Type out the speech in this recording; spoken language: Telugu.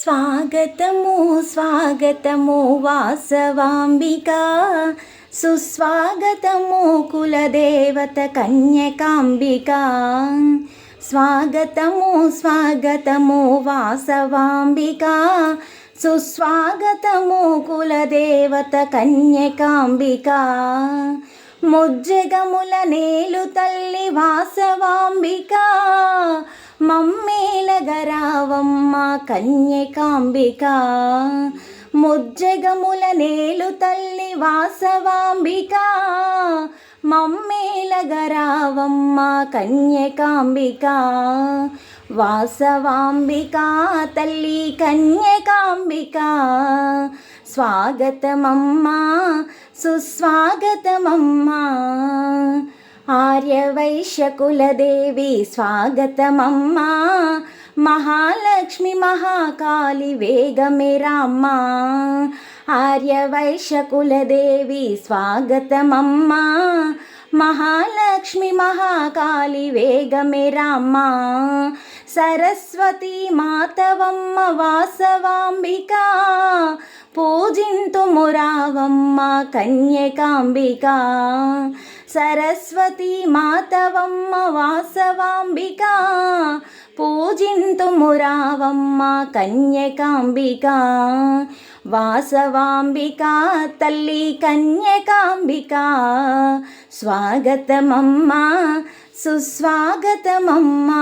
స్వాగతము స్వాగతము వాసవాంబికా, సుస్వాగతము కులదేవత కన్యకాంబికా. స్వాగతము స్వాగతము వాసవాంబికా, సుస్వాగతము కులదేవత కన్యకాంబికా. ముజ్జగముల నేలు తల్లి వాసవాంబికా, మమ్మేలగరావమ్మ కన్యకాంబికా. ముజ్జగముల నేలు తల్లి వాసవాంబికా, మమ్మేలగరావమ్మ కన్యకాంబికా. వాసవాంబికా తల్లి కన్యకాంబికా, స్వాగతమమ్మా సుస్వాగతమమ్మా. ఆర్యవైశ్యకులదేవి స్వాగతమమ్మా, మహాలక్ష్మి మహాకాళి వేగమే రామ్మా. ఆర్యవైశ్యకులదేవి స్వాగతమమ్మా, మహాలక్ష్మి మహాకాళి వేగమే రామ్మా. సరస్వతి మాతవమ్మ వాసవాంబికా, పూజింతుము రావమ్మ కన్యకాంబికా. సరస్వతి మాతవమ్మ వాసవాంబికా, పూజింతుము రావమ్మ కన్యకాంబికా. వాసవాంబికా తల్లి కన్యకాంబికా, స్వాగతమమ్మా సుస్వాగతమమ్మా.